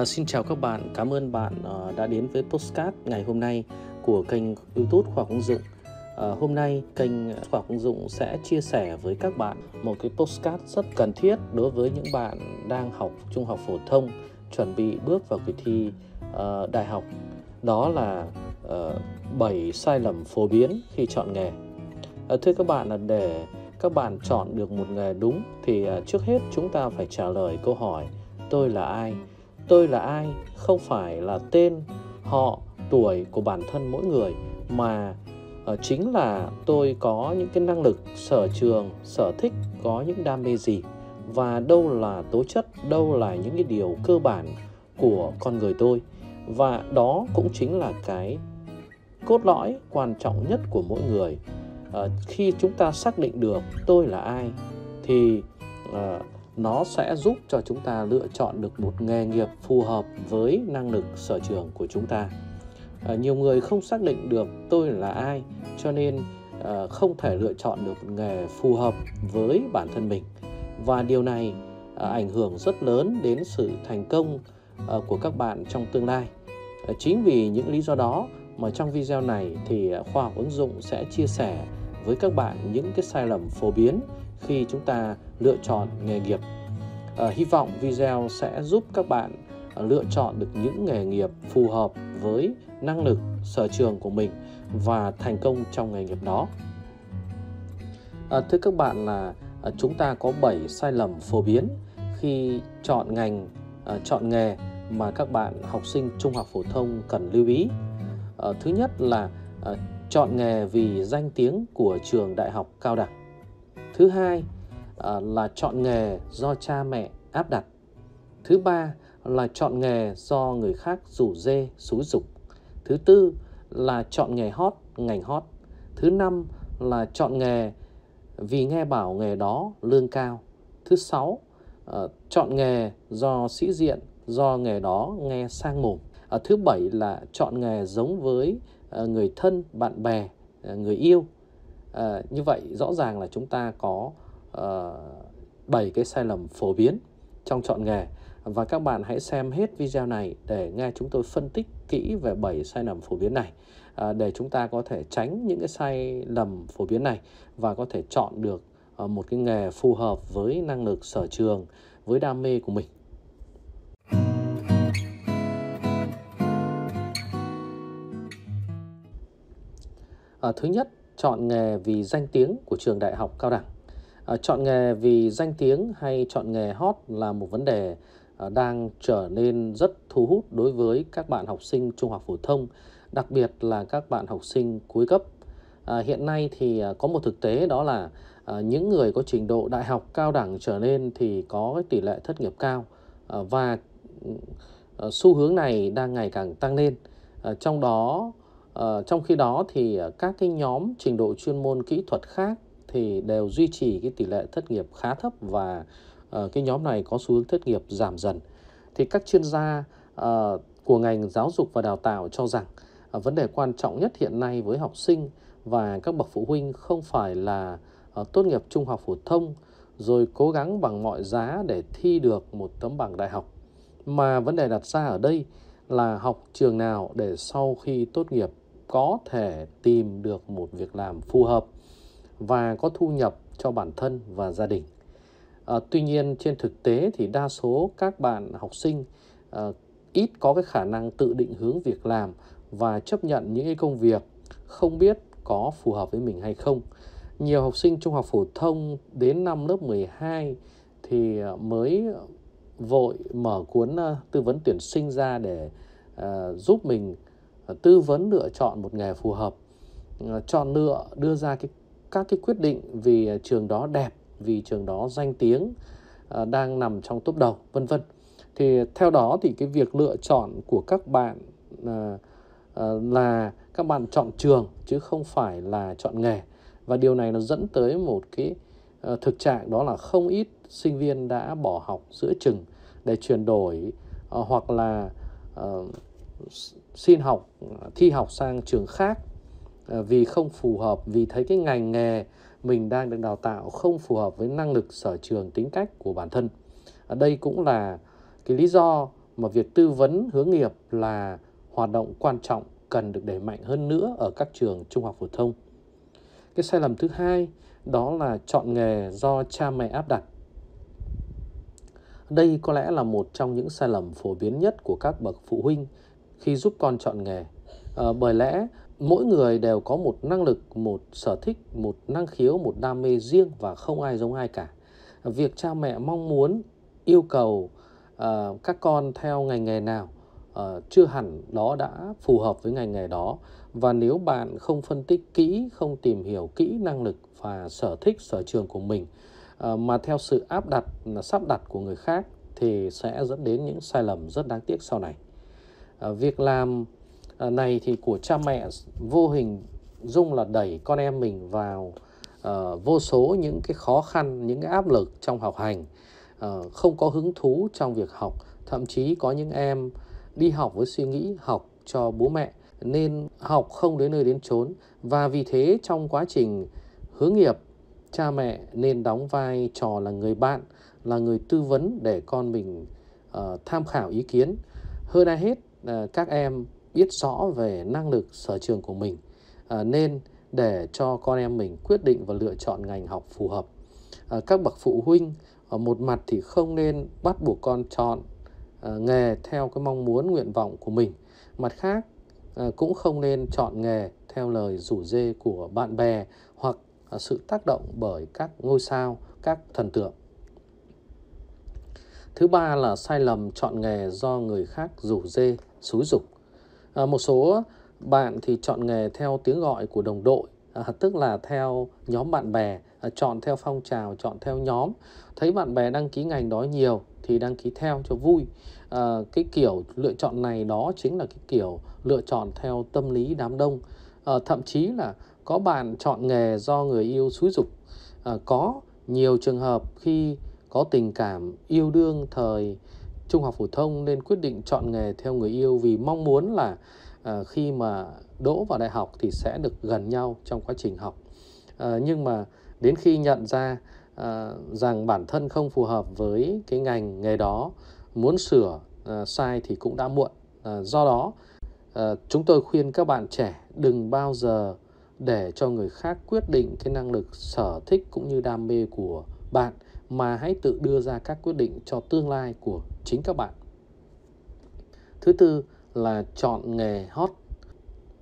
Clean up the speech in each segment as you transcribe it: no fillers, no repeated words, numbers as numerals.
Xin chào các bạn, cảm ơn bạn đã đến với podcast ngày hôm nay của kênh YouTube Khoa học ứng dụng. Hôm nay kênh Khoa học ứng dụng sẽ chia sẻ với các bạn một cái podcast rất cần thiết đối với những bạn đang học trung học phổ thông, chuẩn bị bước vào kỳ thi đại học. Đó là 7 sai lầm phổ biến khi chọn nghề. Thưa các bạn, là để các bạn chọn được một nghề đúng thì trước hết chúng ta phải trả lời câu hỏi: tôi là ai? Tôi là ai không phải là tên, họ, tuổi của bản thân mỗi người, mà chính là tôi có những cái năng lực, sở trường, sở thích, có những đam mê gì, và đâu là tố chất, đâu là những cái điều cơ bản của con người tôi. Và đó cũng chính là cái cốt lõi quan trọng nhất của mỗi người. Khi chúng ta xác định được tôi là ai thì nó sẽ giúp cho chúng ta lựa chọn được một nghề nghiệp phù hợp với năng lực sở trường của chúng ta. Nhiều người không xác định được tôi là ai, cho nên không thể lựa chọn được một nghề phù hợp với bản thân mình. Và điều này ảnh hưởng rất lớn đến sự thành công của các bạn trong tương lai. Chính vì những lý do đó mà trong video này thì Khoa học ứng dụng sẽ chia sẻ với các bạn những cái sai lầm phổ biến khi chúng ta lựa chọn nghề nghiệp. Hy vọng video sẽ giúp các bạn lựa chọn được những nghề nghiệp phù hợp với năng lực, sở trường của mình và thành công trong nghề nghiệp đó. Thưa các bạn, là chúng ta có 7 sai lầm phổ biến khi chọn ngành, chọn nghề mà các bạn học sinh trung học phổ thông cần lưu ý. Thứ nhất là chọn nghề vì danh tiếng của trường đại học cao đẳng. Thứ hai là chọn nghề do cha mẹ áp đặt. Thứ ba là chọn nghề do người khác rủ rê, xúi giục. Thứ tư là chọn nghề hot, ngành hot. Thứ năm là chọn nghề vì nghe bảo nghề đó lương cao. Thứ sáu, chọn nghề do sĩ diện, do nghề đó nghe sang mồm. Thứ bảy là chọn nghề giống với người thân, bạn bè, người yêu. Như vậy rõ ràng là chúng ta có 7 cái sai lầm phổ biến trong chọn nghề. Và các bạn hãy xem hết video này để nghe chúng tôi phân tích kỹ về 7 sai lầm phổ biến này, để chúng ta có thể tránh những cái sai lầm phổ biến này và có thể chọn được một cái nghề phù hợp với năng lực, sở trường, với đam mê của mình. Thứ nhất, chọn nghề vì danh tiếng của trường đại học cao đẳng. Chọn nghề vì danh tiếng hay chọn nghề hot là một vấn đề đang trở nên rất thu hút đối với các bạn học sinh trung học phổ thông, đặc biệt là các bạn học sinh cuối cấp. Hiện nay thì có một thực tế, đó là những người có trình độ đại học cao đẳng trở lên thì có cái tỷ lệ thất nghiệp cao, và xu hướng này đang ngày càng tăng lên. Trong khi đó thì các cái nhóm trình độ chuyên môn kỹ thuật khác thì đều duy trì cái tỷ lệ thất nghiệp khá thấp, và cái nhóm này có xu hướng thất nghiệp giảm dần. Thì các chuyên gia của ngành giáo dục và đào tạo cho rằng vấn đề quan trọng nhất hiện nay với học sinh và các bậc phụ huynh không phải là tốt nghiệp trung học phổ thông rồi cố gắng bằng mọi giá để thi được một tấm bằng đại học, mà vấn đề đặt ra ở đây là học trường nào để sau khi tốt nghiệp có thể tìm được một việc làm phù hợp và có thu nhập cho bản thân và gia đình. Tuy nhiên trên thực tế thì đa số các bạn học sinh ít có cái khả năng tự định hướng việc làm và chấp nhận những cái công việc không biết có phù hợp với mình hay không. Nhiều học sinh trung học phổ thông đến năm lớp 12 thì mới vội mở cuốn tư vấn tuyển sinh ra để giúp mình tư vấn lựa chọn một nghề phù hợp, chọn lựa đưa ra các cái quyết định vì trường đó đẹp, vì trường đó danh tiếng, đang nằm trong top đầu, vân vân. Thì theo đó thì cái việc lựa chọn của các bạn là các bạn chọn trường chứ không phải là chọn nghề. Và điều này nó dẫn tới một cái thực trạng, đó là không ít sinh viên đã bỏ học giữa chừng để chuyển đổi hoặc là thi học sang trường khác vì không phù hợp, vì thấy cái ngành nghề mình đang được đào tạo không phù hợp với năng lực, sở trường, tính cách của bản thân. Đây cũng là cái lý do mà việc tư vấn hướng nghiệp là hoạt động quan trọng cần được đẩy mạnh hơn nữa ở các trường trung học phổ thông. Cái sai lầm thứ hai đó là chọn nghề do cha mẹ áp đặt. Đây có lẽ là một trong những sai lầm phổ biến nhất của các bậc phụ huynh khi giúp con chọn nghề. Bởi lẽ mỗi người đều có một năng lực, một sở thích, một năng khiếu, một đam mê riêng và không ai giống ai cả. Việc cha mẹ mong muốn, yêu cầu các con theo ngành nghề nào chưa hẳn đó đã phù hợp với ngành nghề đó. Và nếu bạn không phân tích kỹ, không tìm hiểu kỹ năng lực và sở thích, sở trường của mình mà theo sự áp đặt, sắp đặt của người khác thì sẽ dẫn đến những sai lầm rất đáng tiếc sau này. Việc làm này thì của cha mẹ vô hình dung là đẩy con em mình vào vô số những cái khó khăn, những cái áp lực trong học hành, không có hứng thú trong việc học. Thậm chí có những em đi học với suy nghĩ học cho bố mẹ nên học không đến nơi đến chốn. Và vì thế trong quá trình hướng nghiệp, cha mẹ nên đóng vai trò là người bạn, là người tư vấn để con mình tham khảo ý kiến. Hơn ai hết, các em biết rõ về năng lực sở trường của mình nên để cho con em mình quyết định và lựa chọn ngành học phù hợp. Các bậc phụ huynh một mặt thì không nên bắt buộc con chọn nghề theo cái mong muốn, nguyện vọng của mình. Mặt khác cũng không nên chọn nghề theo lời rủ rê của bạn bè hoặc sự tác động bởi các ngôi sao, các thần tượng. Thứ ba là sai lầm chọn nghề do người khác rủ rê, xúi giục. Một số bạn thì chọn nghề theo tiếng gọi của đồng đội, tức là theo nhóm bạn bè, chọn theo phong trào, chọn theo nhóm. Thấy bạn bè đăng ký ngành đó nhiều thì đăng ký theo cho vui. Cái kiểu lựa chọn này đó chính là cái kiểu lựa chọn theo tâm lý đám đông. Thậm chí là có bạn chọn nghề do người yêu xúi giục. Có nhiều trường hợp khi có tình cảm yêu đương thời trung học phổ thông nên quyết định chọn nghề theo người yêu vì mong muốn là khi mà đỗ vào đại học thì sẽ được gần nhau trong quá trình học. Nhưng mà đến khi nhận ra rằng bản thân không phù hợp với cái ngành nghề đó, muốn sửa sai thì cũng đã muộn. Do đó, chúng tôi khuyên các bạn trẻ đừng bao giờ để cho người khác quyết định cái năng lực, sở thích cũng như đam mê của bạn, mà hãy tự đưa ra các quyết định cho tương lai của chính các bạn. Thứ tư là chọn nghề hot.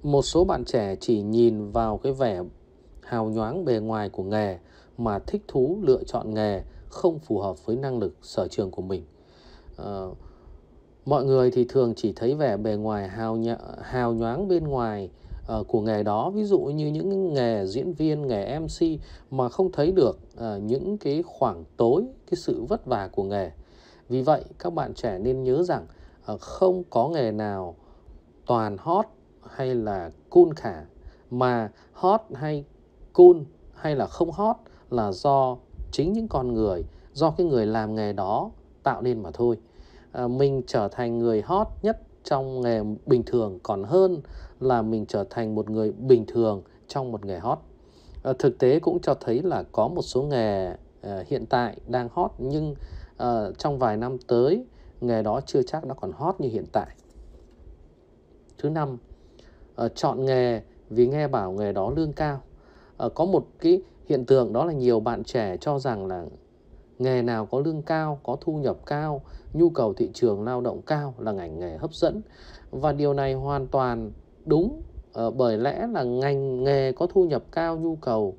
Một số bạn trẻ chỉ nhìn vào cái vẻ hào nhoáng bề ngoài của nghề mà thích thú lựa chọn nghề không phù hợp với năng lực, sở trường của mình. Mọi người thì thường chỉ thấy vẻ bề ngoài hào nhoáng bên ngoài của nghề đó, ví dụ như những nghề diễn viên, nghề MC, mà không thấy được những cái khoảng tối, cái sự vất vả của nghề. Vì vậy các bạn trẻ nên nhớ rằng không có nghề nào toàn hot hay là cool cả, mà hot hay cool hay là không hot là do chính những con người, do cái người làm nghề đó tạo nên mà thôi. Mình trở thành người hot nhất trong nghề bình thường còn hơn là mình trở thành một người bình thường trong một nghề hot. Thực tế cũng cho thấy là có một số nghề hiện tại đang hot nhưng trong vài năm tới nghề đó chưa chắc nó còn hot như hiện tại. Thứ năm, chọn nghề vì nghe bảo nghề đó lương cao. Có một cái hiện tượng đó là nhiều bạn trẻ cho rằng là nghề nào có lương cao, có thu nhập cao, nhu cầu thị trường lao động cao là ngành nghề hấp dẫn. Và điều này hoàn toàn đúng, bởi lẽ là ngành nghề có thu nhập cao, nhu cầu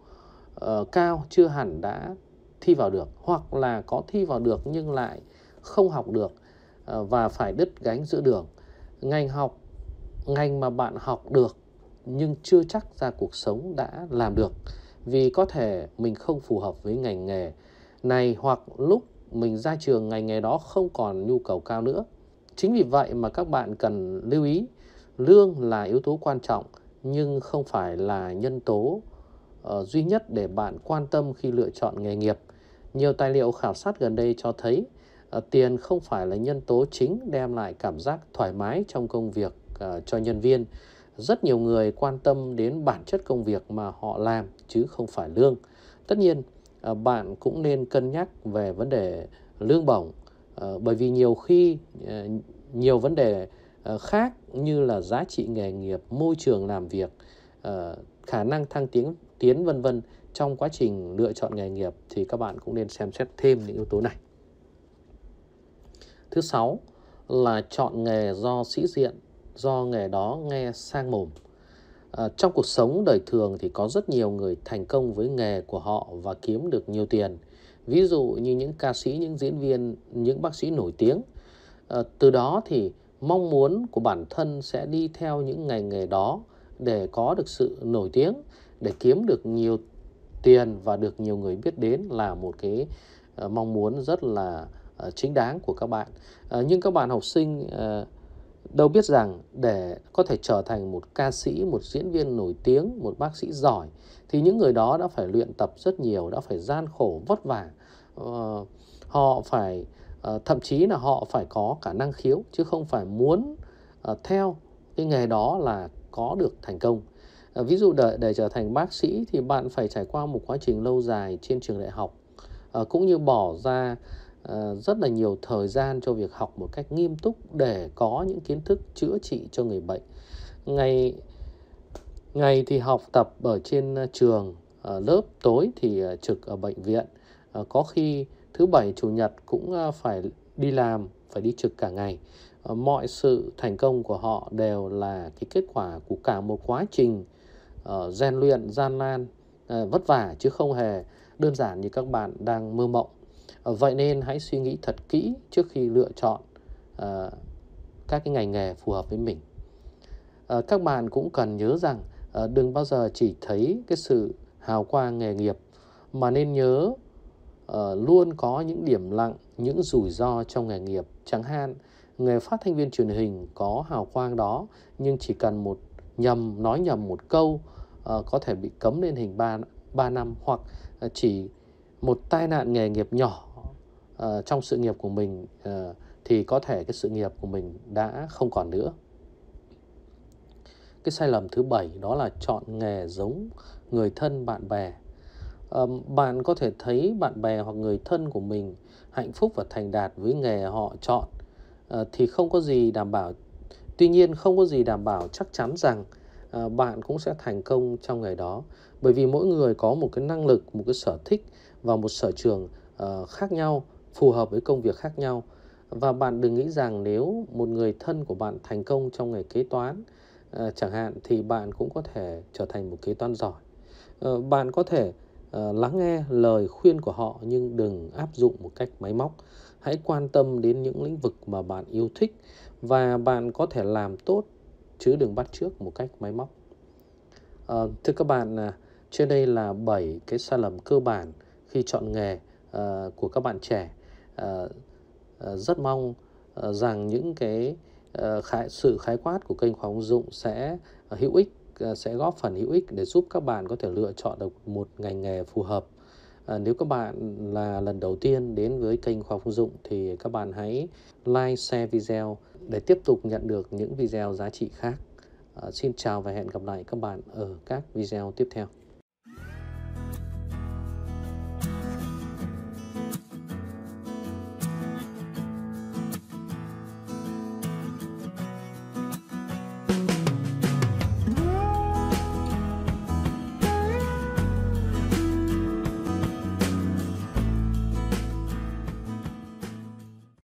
cao chưa hẳn đã thi vào được, hoặc là có thi vào được nhưng lại không học được và phải đứt gánh giữa đường. Ngành mà bạn học được nhưng chưa chắc ra cuộc sống đã làm được, vì có thể mình không phù hợp với ngành nghề này, hoặc lúc mình ra trường ngành nghề đó không còn nhu cầu cao nữa. Chính vì vậy mà các bạn cần lưu ý, lương là yếu tố quan trọng nhưng không phải là nhân tố duy nhất để bạn quan tâm khi lựa chọn nghề nghiệp. Nhiều tài liệu khảo sát gần đây cho thấy tiền không phải là nhân tố chính đem lại cảm giác thoải mái trong công việc cho nhân viên. Rất nhiều người quan tâm đến bản chất công việc mà họ làm chứ không phải lương. Tất nhiên, bạn cũng nên cân nhắc về vấn đề lương bổng, bởi vì nhiều khi nhiều vấn đề khác như là giá trị nghề nghiệp, môi trường làm việc, khả năng thăng tiến vân vân. Trong quá trình lựa chọn nghề nghiệp thì các bạn cũng nên xem xét thêm những yếu tố này. Thứ 6 là chọn nghề do sĩ diện, do nghề đó nghe sang mồm. Trong cuộc sống đời thường thì có rất nhiều người thành công với nghề của họ và kiếm được nhiều tiền. Ví dụ như những ca sĩ, những diễn viên, những bác sĩ nổi tiếng. Từ đó thì mong muốn của bản thân sẽ đi theo những ngành nghề đó để có được sự nổi tiếng, để kiếm được nhiều tiền và được nhiều người biết đến là một cái mong muốn rất là chính đáng của các bạn. Nhưng các bạn học sinh đâu biết rằng để có thể trở thành một ca sĩ, một diễn viên nổi tiếng, một bác sĩ giỏi thì những người đó đã phải luyện tập rất nhiều, đã phải gian khổ vất vả. Họ phải thậm chí là họ phải có cả năng khiếu chứ không phải muốn theo cái nghề đó là có được thành công. Ví dụ để trở thành bác sĩ thì bạn phải trải qua một quá trình lâu dài trên trường đại học, cũng như bỏ ra rất là nhiều thời gian cho việc học một cách nghiêm túc để có những kiến thức chữa trị cho người bệnh. Ngày thì học tập ở trên trường, lớp, tối thì trực ở bệnh viện. Có khi thứ Bảy, Chủ nhật cũng phải đi làm, phải đi trực cả ngày. Mọi sự thành công của họ đều là cái kết quả của cả một quá trình rèn luyện gian nan, vất vả chứ không hề đơn giản như các bạn đang mơ mộng. Vậy nên hãy suy nghĩ thật kỹ trước khi lựa chọn các cái ngành nghề phù hợp với mình. Các bạn cũng cần nhớ rằng đừng bao giờ chỉ thấy cái sự hào quang nghề nghiệp mà nên nhớ luôn có những điểm lặng, những rủi ro trong nghề nghiệp. Chẳng hạn nghề phát thanh viên truyền hình có hào quang đó nhưng chỉ cần nói nhầm một câu có thể bị cấm lên hình 3 năm, hoặc chỉ một tai nạn nghề nghiệp nhỏ trong sự nghiệp của mình thì có thể cái sự nghiệp của mình đã không còn nữa. Cái sai lầm thứ 7 đó là chọn nghề giống người thân bạn bè. Bạn có thể thấy bạn bè hoặc người thân của mình hạnh phúc và thành đạt với nghề họ chọn thì không có gì đảm bảo. Tuy nhiên không có gì đảm bảo chắc chắn rằng bạn cũng sẽ thành công trong nghề đó. Bởi vì mỗi người có một cái năng lực, một cái sở thích và một sở trường khác nhau, phù hợp với công việc khác nhau. Và bạn đừng nghĩ rằng nếu một người thân của bạn thành công trong nghề kế toán chẳng hạn thì bạn cũng có thể trở thành một kế toán giỏi. Bạn có thể lắng nghe lời khuyên của họ nhưng đừng áp dụng một cách máy móc. Hãy quan tâm đến những lĩnh vực mà bạn yêu thích và bạn có thể làm tốt chứ đừng bắt chước một cách máy móc. Thưa các bạn, trên đây là 7 cái sai lầm cơ bản khi chọn nghề của các bạn trẻ. Rất mong rằng những cái sự khái quát của kênh Khoa học Ứng dụng sẽ hữu ích, sẽ góp phần hữu ích để giúp các bạn có thể lựa chọn được một ngành nghề phù hợp. Nếu các bạn là lần đầu tiên đến với kênh Khoa học Ứng dụng thì các bạn hãy like, share video để tiếp tục nhận được những video giá trị khác. Xin chào và hẹn gặp lại các bạn ở các video tiếp theo.